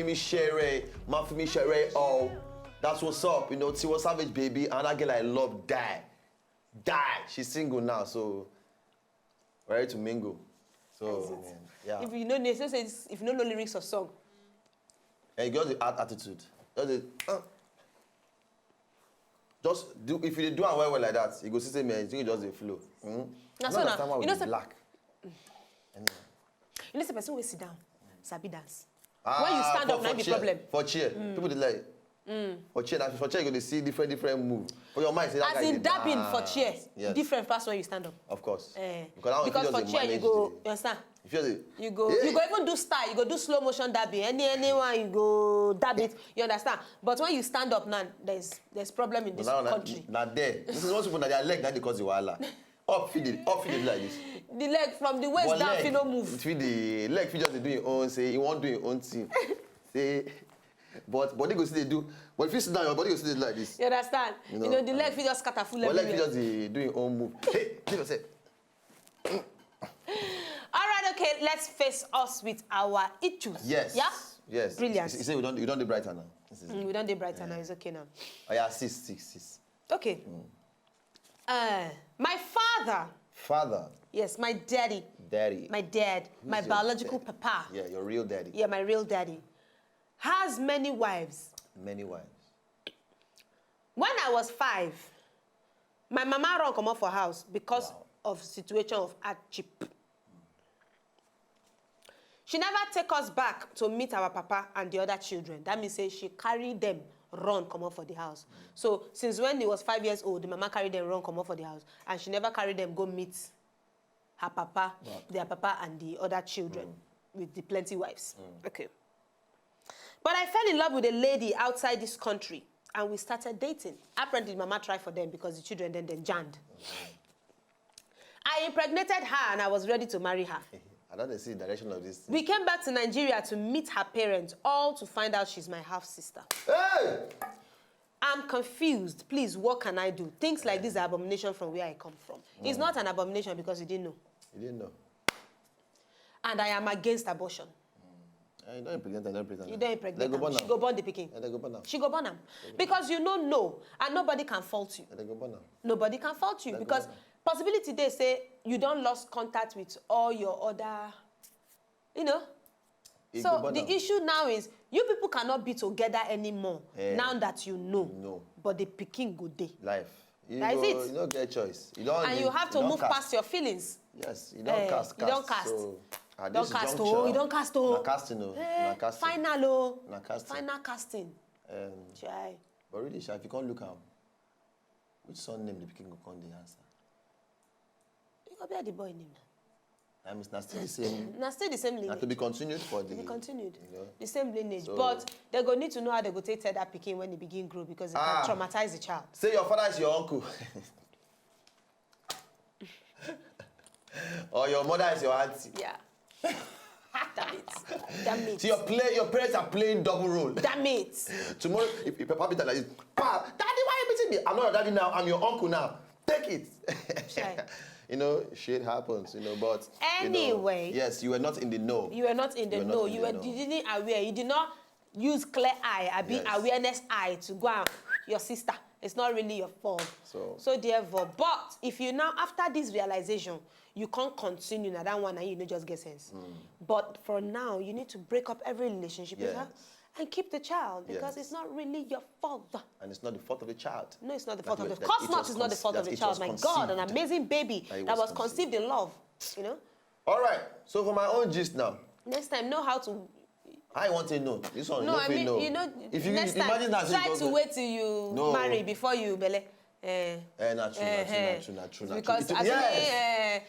Mafimi Shere, oh. That's what's up, you know, Tiwa Savage, baby, and that girl I love, Die. She's single now, so ready to mingle. So, yeah. If you know, if you don't know lyrics of song. And you got the attitude. Just do, if you do it well like that, you go see me, you just the flow. That's so now, you know, black. You know, the person will sit down, sabi dance. When you stand up, not the problem. For chair, people they like. For chair, you go to see different moves. For your mind, say that as in dabbing for chair, different past when you stand up. Of course. Because for chair you go, you understand? You go even do style, you go do slow motion dabbing. Anyone you go dab it, you understand? But when you stand up now, there's problem in this country. Not there. This is what people that their leg that they cause the wahala. Up feed it like this. The leg from the waist down, you don't move. Feed the leg, feed just do your own. Say you won't do your own thing. Say, but body go see they do. But if you sit down, your body go see they like this. You understand? You know the leg feed just scatter full everywhere. Leg feed just do your own move. Hey, give us it. All right, okay. Let's face us with our issues. Yes. Yeah. Yes. Brilliant. You say we don't do brighter now. We don't do brighter now. It's okay now. Oh yeah, sis. Okay. My father. Father. Yes, my daddy. Daddy. My dad. Who's my your biological dad? papa. Yeah, your real daddy. Yeah, my real daddy. Has many wives. Many wives. When I was 5, my mama run come out for house because of situation of hardship. She never take us back to meet our papa and the other children. That means say she carried them, run, come out for the house. So since when he was 5 years old, the mama carried them, run, come out for the house. And she never carried them, go meet her papa, their papa and the other children with the plenty wives. Okay. But I fell in love with a lady outside this country and we started dating. Apparently, mama tried for them because the children then jammed. I impregnated her and I was ready to marry her. I don't see the direction of this. We came back to Nigeria to meet her parents, all to find out she's my half-sister. Hey! I'm confused. Please, what can I do? Things like this are abomination from where I come from. It's not an abomination because you didn't know. You didn't know. And I am against abortion. You don't impregnate her, You don't impregnate her. She go born the pikin. They go born her. She go born her. Because you don't know, and nobody can fault you. They go born her. Nobody can fault you because possibility they say you don't lost contact with all your other, you know. So the issue now is you people cannot be together anymore now that you know. No. But the pikin go day. Life. That is it. You don't get choice. You don't. And you have to move past your feelings. Yes. You don't cast. You don't cast. So, don't cast. Oh, you don't cast. Oh. Na casting. Na casting. Final. Oh. Na casting. Final casting. Try. But really, if you can't look at which son name the pikin go come the answer. You go bear the boy name. I mean, it's still the same. Now still the same lineage. And to be continued for the. To be continued. You know? The same lineage. So, but they go need to know how they go take care of that pikin when they begin grow because it can traumatize the child. Say your father is your uncle. Or your mother is your auntie. Yeah. Damn it. Damn it. So your parents are playing double role. Damn it. Tomorrow, if Papa beat her like this, Pa, Daddy, why are you beating me? I'm not your daddy now, I'm your uncle now. Take it. Shy. You know, shit happens, you know, but... Anyway. You know, yes, you were not in the know. You were not in the know. You didn't aware. You did not use clear eye, awareness eye to go out your sister. It's not really your fault. So therefore, but if you now, after this realization, you can't continue now that one and you know just get sense. But for now, you need to break up every relationship with her and keep the child because it's not really your fault. And it's not the fault of the child. No, it's not the fault of the child. Of course not, it's not the fault of the child. My God, an amazing baby that was conceived in love, you know? All right, so for my own gist now. Next time, know how to... I want to know. This one, no, I mean, know. You know, if you next imagine time, that try to wait till you marry before you bele. Not true. Because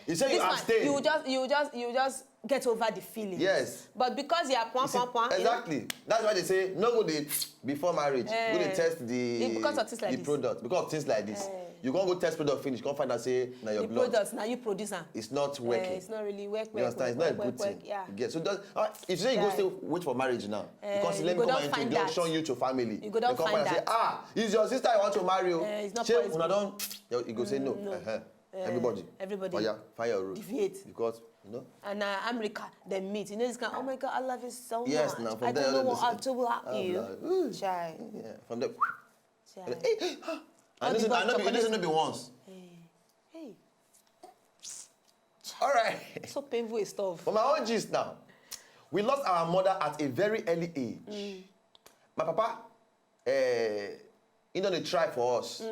you say you abstain. You just get over the feeling. Yes. But because you are point. Exactly. You know? That's why they say no go dey before marriage. Go dey test the because of things like this. Product. Because of things like this. You can't go test product finish. You can't find out say now your blood. The products now you produce them. It's not working. It's not really working. You understand? It's not a good thing. Yeah. You get so if you say you go still wait for marriage now, because let me come and introduce you to family. You go down find that. Say, it's your sister I want to marry you. It's not possible. You go say no. Everybody. Oh yeah, find your road. Deviate. Because, you know. And America, they meet. You know, this guy, oh my God, I love you so Yes, much. now from I there, don't know they what say, I'll do without I'm you. like, ooh. Chai. Yeah, from there. Chai. Hey, I All the know boys it chocolate. doesn't be once. Hey, All right. so painful stuff. For my own gist now, we lost our mother at a very early age. My papa, he don't try for us,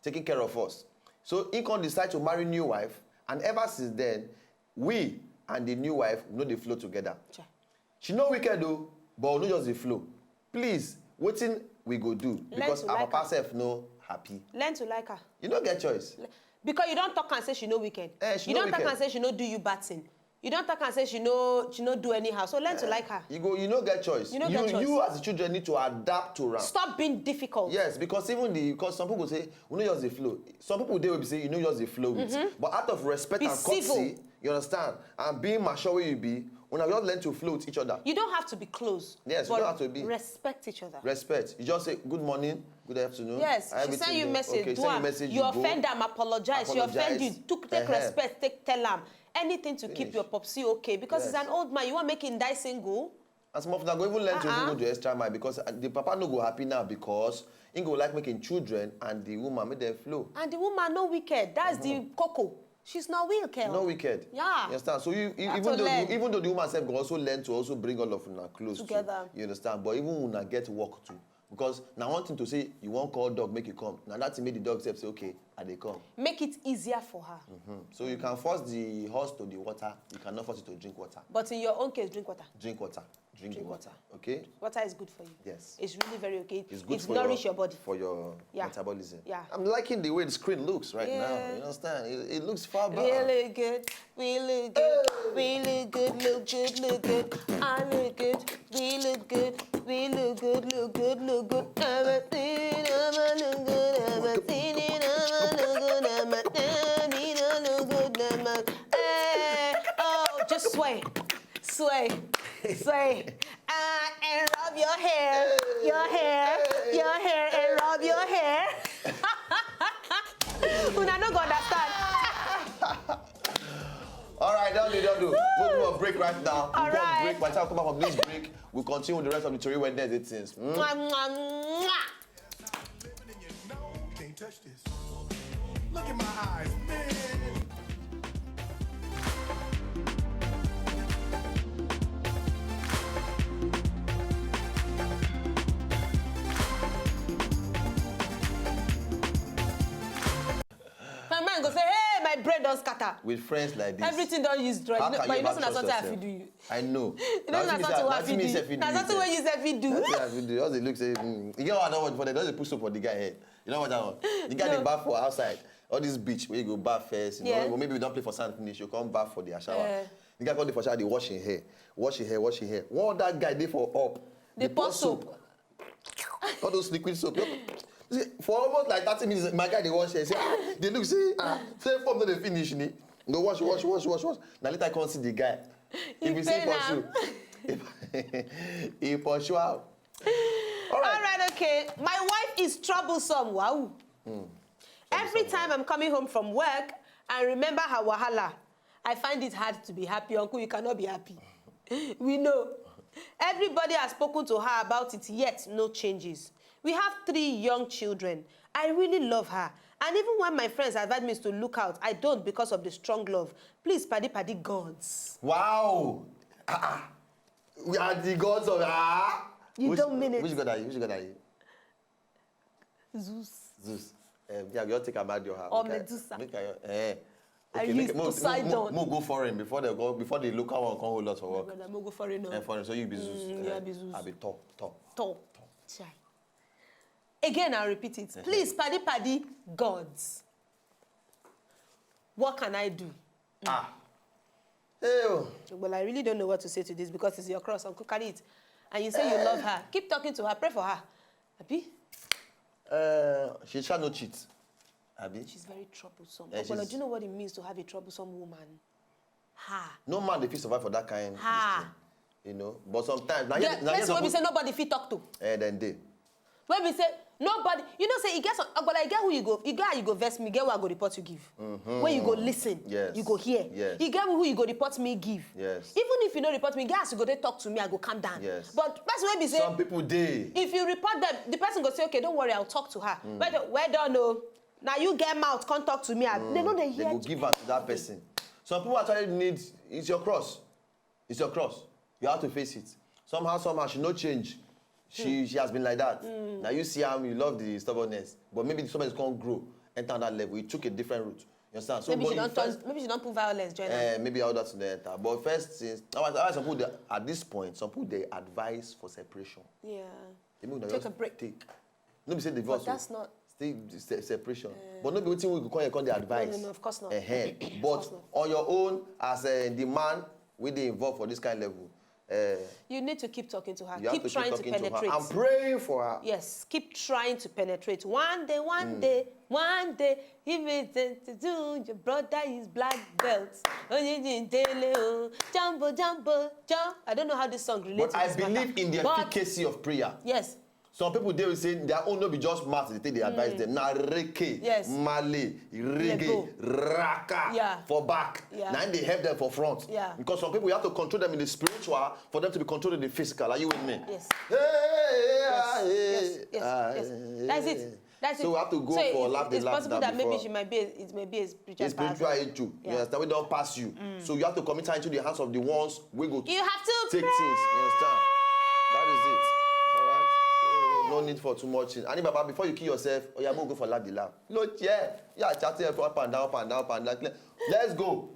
taking care of us. So he can decide to marry new wife, and ever since then, we and the new wife know they flow together. Chai. She no wicked though, but we no just the flow. Please, wetin we go do? Because to our like papa her. self no happy. Learn to like her. You no get choice. Because you don't talk and say she no wicked. She You no don't talk wicked. and say she no do you bad thing. You don't talk and say she no do anyhow. So learn to like her. You no get choice. You no get choice. You as the children need to adapt to am. Stop being difficult. Yes, because because some people say we no just the flow. Some people they will be say you no just the flow with. But out of respect Be and courtesy, civil. you understand, and being mature where you be, when I just learn to flow with each other. You don't have to be close. Yes, you but don't have to be. Respect each other. Respect. You just say good morning, good afternoon. Yes, she everything send you there. message. Okay, do send you am. message. You go. offend them, apologize. She offend you. Take Uh-huh. respect. Tell them anything to keep Finish. your popsy okay. Because Yes. he's an old man. You want to make him die single. And some of them go even learn to even go the extra mile because the papa no go happy now because he go like making children and the woman make them flow. And the woman no wicked. That's the cocoa. She's not wicked. No wicked. Yeah. You understand? So you have even to learn. even though the woman self go also learn to also bring all of una close Together. You understand? But even una get work too. Because now one thing to say you won't call dog make you come. Now that make the dog self say okay, and they come. Make it easier for her. So you can force the horse to the water. You cannot force it to drink water. But in your own case, drink water. Drink water. Drink the water. Okay? Water is good for you. Yes. It's really very okay. It's good It for nourish your body. for your Yeah. metabolism. Yeah. I'm liking the way the screen looks right now. Yeah. You understand? It looks far better. Really good, really good, really good, look good, look good. I look good, we look good, we look good, look good, look good. I'm a thing, I'm a look good, I'm a thing, I'm a look good, I'm a thing, I'm a look good, I'm a. Hey, oh, just sway, sway, sway. And rub your hair, and rub your hair. Una no go understand. All right, don't do. We'll go a break right now. All We'll go right. a break. By the time we come back from this break, we'll continue with the rest of the Tori Wednesday things. Mwah, mwah, mwah. Living and you know can't touch this. Look in my eyes, man. My man go say, hey, my brain don't scatter. With friends like this. Everything don't use drugs. How can But you you know ever that's trust something I yourself? fit do you. I know. You know that's something I fit do. That's something where you say fit do. That's what I fit do. Just they look say, you get what I don't want for them. Just they put soap for the guy head. You know what I want? The guy No. they bath for outside. All this beach where you go bath first. You Yeah. know, or maybe we don't play for sand finish. You come bath for the shower. Yeah. The guy come there for shower. They wash his hair. One that guy they for up. They pour soap. All those liquid soap. See, for almost like 30 minutes, my guy they wash hair. Say, they look say form they finish ni. Go wash. Now later I come see the guy. He If you see pain pursue, he pursue out. All All right. right, okay. My wife is troublesome. Wow. Every time I'm coming home from work and remember her wahala, I find it hard to be happy. Uncle, you cannot be happy. We know. Everybody has spoken to her about it, yet no changes. We have 3 young children. I really love her. And even when my friends advise me to look out, I don't because of the strong love. Please, paddy gods. Wow. We are the gods of You don't mean it. Which god are you? Zeus. Yeah, we all take about your house. Or Medusa. I used Poseidon. More go foreign before the local one come hold us for work. Brother, mo go foreign now. Foreign, so you be Zeus. You are be Zeus. I be top. Tall. Chai. Again, I'll repeat it. Please, paddy gods. What can I do? Hey, oh. Well, I really don't know what to say to this because it's your cross. Uncle, carry it. And you say you love her. Keep talking to her. Pray for her. Abi? She shall not cheat. Abi? She's very troublesome. Yeah, Well, she's- do you know what it means to have a troublesome woman? Ha. No man they fit survive for that kind. Ha. This thing, you know, but sometimes Person wey be say nobody fit talk to. then they. When we say nobody, you know, say you get some, but I get who you go, you get how you go vex me, get who I go report you give. When you go listen, Yes. you go hear. Yes. You get who you go report me give. Yes. Even if you don't report me, get as you go they talk to me, I go calm down. Yes. But person will be say, Some people dey. if you report them, the person go say, okay, don't worry, I'll talk to her. Well done, no. Now you get mouth, come talk to me. They know they They hear. go give her to that person. Some people actually need, it's your cross. It's your cross. You have to face it. Somehow, she no change. She has been like that. Now you see how you love the stubbornness. But maybe the stubbornness can't grow, enter on that level. It took a different route. You understand? So Maybe but she you don't first, maybe she don't put violence join her. maybe all that's in the enter. But first, since some people at this point, some people they advise for separation. Yeah. They make una Take just a break. Take. No be say divorce. But that's not. Still separation. But no be wetin we go call the advice. No, of course not. But course not. on your own, as the man wey dey involved for this kind of level, You need to keep talking to her. you have Keep to trying keep to talking to her. penetrate. I'm praying for her. Yes, keep trying to penetrate. One day, if it's to do, your brother is black belt. Jumbo, jumbo, jump. I don't know how this song relates But to I this believe matter. in the But efficacy of prayer. yes, Some people they will say their own no be just math. They take they advise them. Na reke, Yes. male, reggae, Lego. raka Yeah. for back. Yeah. Now they help them for front. Yeah. Because some people you have to control them in the spiritual for them to be controlled in the physical. Are you with me? yes. Yes. Yes. That's it. That's So it. we have to go So for it's, lap it's the lap possible down that maybe before. she might be it may be a spiritual It's spiritual power. age too. Yeah. You understand? We don't pass you. So you have to commit her into the hands of the ones we go You have to take pray. things. You understand? That is it. All right? So, no need for too much. And Baba, before you kill yourself, oh yeah, go for lap the lap. No, yeah, chatting up and down, up and down, up and down. Let's go.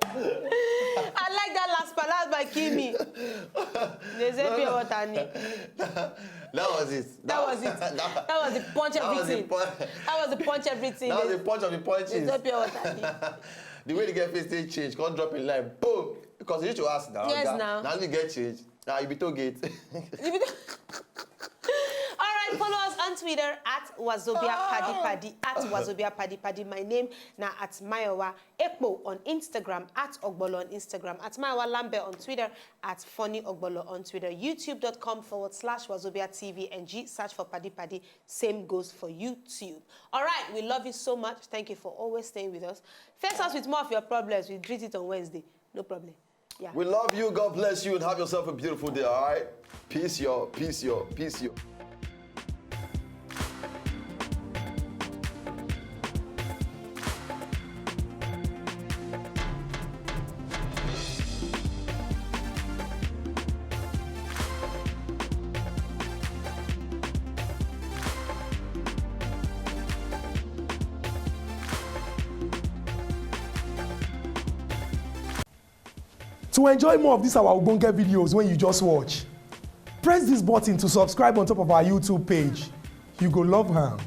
I like that last part. That's by Kimi. They say pure water ni. That was it. That was it. That was the punch That was the everything. point. That was the punch everything. That was the punch of the They punches. say pure water ni. The way they get face they change, can't drop in line, boom. Because you need to ask now. Yes, now. Now you get change. Now you be told gate. All right, follow us on Twitter at Wazobia Paddy Paddy, at Wazobia Paddy Paddy. My name now at Mayowa Ekpo on Instagram, at Ogbolo on Instagram, at Mayowa Lambert on Twitter, at Funny Ogbolo on Twitter, youtube.com/Wazobia TVNG. Search for Paddy Paddy. Same goes for YouTube. All right, we love you so much. Thank you for always staying with us. Face us with more of your problems. We treat it on Wednesday. No problem. Yeah. We love you. God bless you and have yourself a beautiful day. All right. Peace, yo. Peace, yo. Peace, yo. To enjoy more of these our Ogbonge videos when you just watch, press this button to subscribe on top of our YouTube page. You go love her.